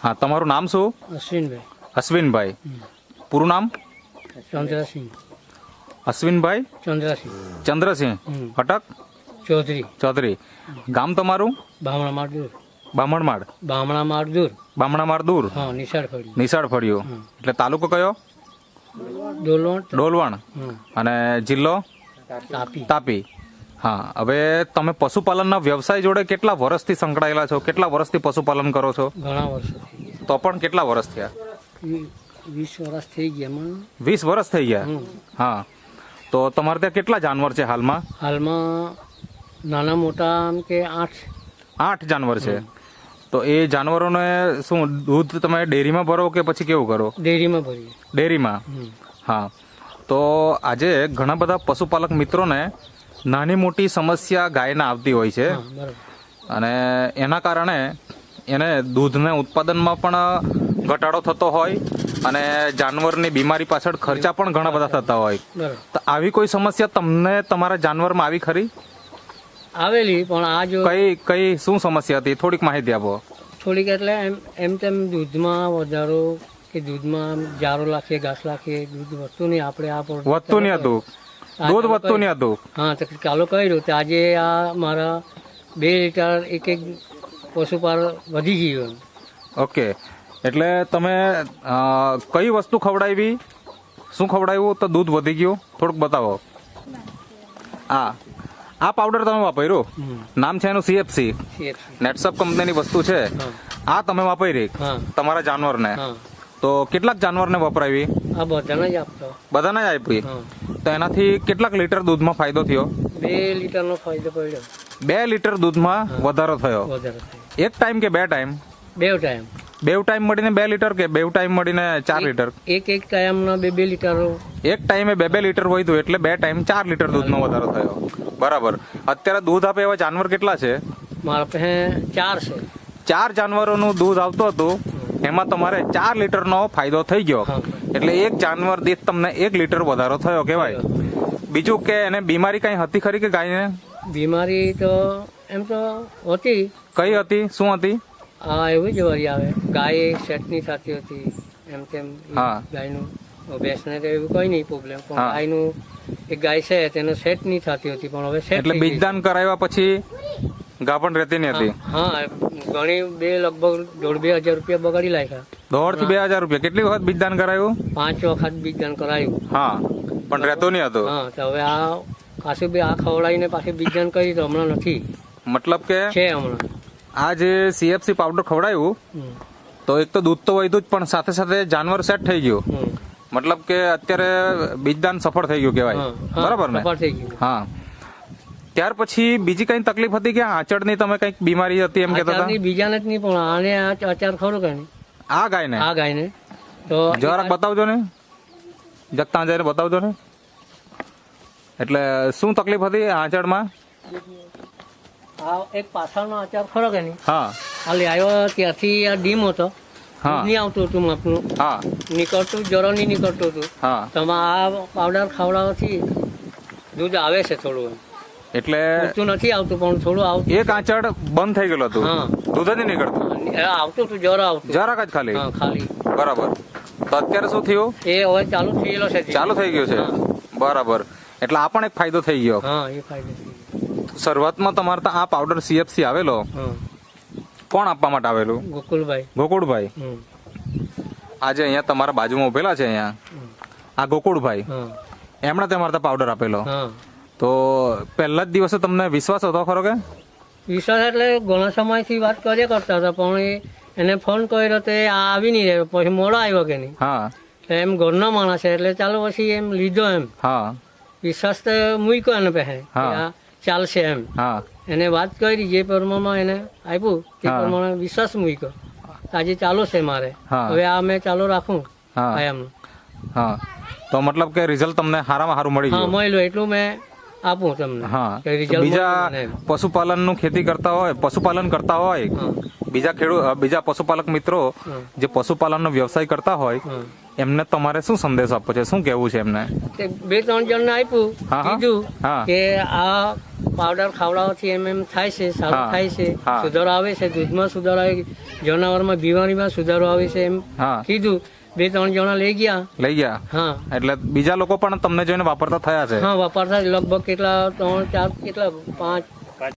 હા, તમારું નામ શું? અશ્વિનભાઈ. અશ્વિનભાઈ. પૂરું નામ? ચંદ્રસિંહ. અશ્વિનભાઈ ચંદ્રસિંહ. ચંદ્રસિંહ અટક ચૌધરી. ચૌધરી. ગામ તમારું? બામણામાળ દૂર. બામણમાળ. બામણામાળ દૂર. બામણામાળ દૂર. હા, નિશાળ ફળ્યું. નિશાળ ફળિયું. એટલે તાલુકો કયો? ડોલવણ. ડોલવણ. અને જિલ્લો? તાપી. તાપી. હા, હવે તમે પશુપાલનના વ્યવસાય જોડે કેટલા વર્ષથી સંકળાયેલા છો? કેટલા વર્ષથી પશુપાલન કરો છો? ઘણા વર્ષો થઈ ગયા. તો પણ કેટલા વર્ષ થયા? 20 વર્ષ થઈ ગયા મને. 20 વર્ષ થઈ ગયા. હા, તો તમારે ત્યાં કેટલા જાનવર છે હાલમાં? હાલમાં નાના મોટા આમ કે 8 જાનવર છે. તો એ જાનવરોને શું દૂધ તમે ડેરીમાં ભરો કે પછી કેવું કરો? ડેરીમાં ભરીએ. ડેરીમાં. હા, તો આજે ઘણા બધા પશુપાલક મિત્રોને નાની મોટી સમસ્યા ગાયના આવતી હોય છે, બરાબર. અને એના કારણે એને દૂધના ઉત્પાદનમાં પણ ઘટાડો થતો હોય અને જાનવરની બીમારી પાછળ ખર્ચા પણ ઘણા બધા થતા હોય. બરાબર. તો આવી કોઈ સમસ્યા તમને તમારા જાનવરમાં આવી ખરી? આવેલી, પણ આ જો કઈ શું સમસ્યા હતી? થોડીક માહિતી આપો. થોડીક એટલે એમ તેમ દૂધમાં વધારો કે દૂધમાં જારો લાખીએ, ઘાસ લાખીએ, દૂધ વધતું નહીં. આપણે આ વધતું નહીં હતું, દૂધ વધતું નહીં હતું. હા, તો ચાલુ કર્યું તો આજે આ મારા 2 લીટર એક પશુપાલ વધી ગયું. ઓકે, એટલે તમે કઈ વસ્તુ ખવડાવી? શું ખવડાવ્યું તો દૂધ વધી ગયું? થોડુંક બતાવો. આ પાવડર તમે વાપર્યું, નામ છે એનું CFC, નેટસપ કંપનીની વસ્તુ છે. આ તમે વાપરી તમારા જાનવરને, તો કેટલાક જાનવરને વપરાવી? આ બધાને જ આપતો. બધાને જ આપી. તો એનાથી કેટલાક લીટર દૂધમાં ફાયદો થયો? 2 લીટરનો ફાયદો પડ્યો. 2 લીટર દૂધમાં વધારો થયો. એક ટાઈમ કે 2 ટાઈમ? 2 ટાઈમ. 2 ટાઈમ મળીને 2 લીટર કે 2 ટાઈમ મળીને 4 લીટર? એક ટાઈમના 2 લીટર. એક ટાઈમે 2 લીટર વધ્યું એટલે 2 ટાઈમ 4 લીટર દૂધનો વધારો થયો. બરાબર. અત્યારે દૂધ આપે એવા જાનવર કેટલા છે? મારા પાસે 4 છે. 4 જાનવરોનું દૂધ આવતું હતું, એમાં તમારે 4 લીટરનો ફાયદો થઈ ગયો. એટલે એક જાનવર દીઠ તમને 1 લીટર વધારો થયો કહેવાય. બીજું કે એને બીમારી કઈ હતી ખરી કે ગાયને? બીમારી તો એમ તો હતી. કઈ હતી? શું હતી? આ એવી જ વળી આવે, ગાય સેટની થતી હતી એમ તેમ. ગાયનું ભેંસને તો એવું કઈ નહીં પ્રોબ્લેમ, પણ ગાયનું એક ગાય છે તેનો સેટ નહીં થતી હતી, પણ હવે સેટ. એટલે બીજદાન કરાવ્યા પછી ગાભણ રહેતી નહીં હતી? હા, ઘણી લગભગ 1,500 રૂપિયા બગાડી નાખ્યા. 1,500 થી 2,000 રૂપિયા. કેટલી વખત બીજદાન કરાયું? 5 વખત બીજદાન કરાયું. હા, પણ રહેતો નહીં હતો. હા, તો હવે આ પાછું આ ખવડાવીને પાછું બીજદાન કરી તો હમણાં નથી. મતલબ કે છે હમણાં આ જે CFC પાવડર ખવડાવ્યું તો એક તો દૂધ તો વધ્યું જ, પણ સાથે સાથે જાનવર સેટ થઈ ગયું. મતલબ કે અત્યારે બીજદાન સફળ થઈ ગયું કહેવાય. બરાબર ને? હા. ત્યાર પછી બીજી કઈ તકલીફ હતી કે આંચળની તમે કઈક બીમારી હતી એમ કહેતા હતા? બીજાને જ નહીં, પણ આને આચાર ખરો કે નહીં? આ ગાયને તો જરાક બતાવજો ને, જગતા જઈને બતાવજો ને. એટલે શું તકલીફ હતી આંચળમાં? આ એક પાછળનો આચાર ખરો કે નહીં? હા. હાલે આવ્યો ત્યાંથી આ ડીમ હતો, નહીં આવતું હતું માપનું. હા, નીકળતું જરો નહીં નીકળતું હતું. હા. તમે આ પાવડર ખવડાવવાથી દૂધ આવે છે થોડું. એટલે નથી આવતું, પણ થોડું આવતું. એક આંચળ બંધ થઈ ગયેલું હતું, દૂધ જ નહીં નીકળતું. આવતું હતું, જરો આવતું, જરાક જ ખાલી. ખાલી. બરાબર. તો અત્યારે શું થયું? એ હવે ચાલુ થયેલો છે. ચાલુ થઈ ગયું છે. બરાબર. એટલે આ પણ એક ફાયદો થઈ ગયો. હા, એ ફાયદો. શરૂઆતમાં તમારે આ પાવડર CFC આવેલો, કોણ આપવા માટે આવેલું? ગોકુળભાઈ. આજે અહીંયા તમારા બાજુમાં ઉભેલા છે, અહીંયા આ ગોકુળભાઈ, એમણે તમારે પાવડર આપેલો. તો પહેલા જ દિવસે તમને વિશ્વાસ હતો ખરો કે? વિશ્વાસ એટલે ઘણા સમયથી વાત કર્યા કરતા હતા, પણ એને ફોન કર્યો તો આવી નહીં રહ્યો. પછી મોડો આવ્યો કે નહીં? હા. એમ ઘરનો માણસ છે એટલે ચાલો પછી એમ લીધો. એમ હા, વિશ્વાસ તો મૂક્યો એને પહે ચાલશે એમ. હા. એને વાત કરી, જે પ્રમાણમાં એને આપ્યું તે પ્રમાણે વિશ્વાસ મૂક્યો. આજે ચાલુ છે મારે. હવે આ મેં ચાલુ રાખું. હા, તો મતલબ કે રિઝલ્ટ તમને સારામાં સારું મળી ગયું? મળ્યું. એટલું મેં આપું તમને. હા કે result બીજા મળે મને એમ. પશુપાલન નું ખેતી કરતા હોય, પશુપાલન કરતા હોય, હા. બીજા બીજા પશુપાલક મિત્રો હા. જે પશુપાલન નો વ્યવસાય કરતા હોય, હા. એમને તમારે શું સંદેશ આપવો છે, શું કેવું છે એમને? તે 2-3 જણને આપ્યું, હા, હા. કીધું હા. કે આ પાવડર ખાવડાવવાથી એમ થાય છે, સારું હા. થાય છે, હા. સુધારો આવે છે, દૂધમાં સુધારો આવે, જનાવરમાં બીમારીમાં સુધારો આવે છે એમ હા. કીધું. 2-3 જણા લઈ ગયા. લઈ ગયા હા એટલે બીજા લોકો પણ તમને જોઈને વાપરતા થયા છે. હા વાપરતા જ લગભગ કેટલા 3-4 કેટલા 5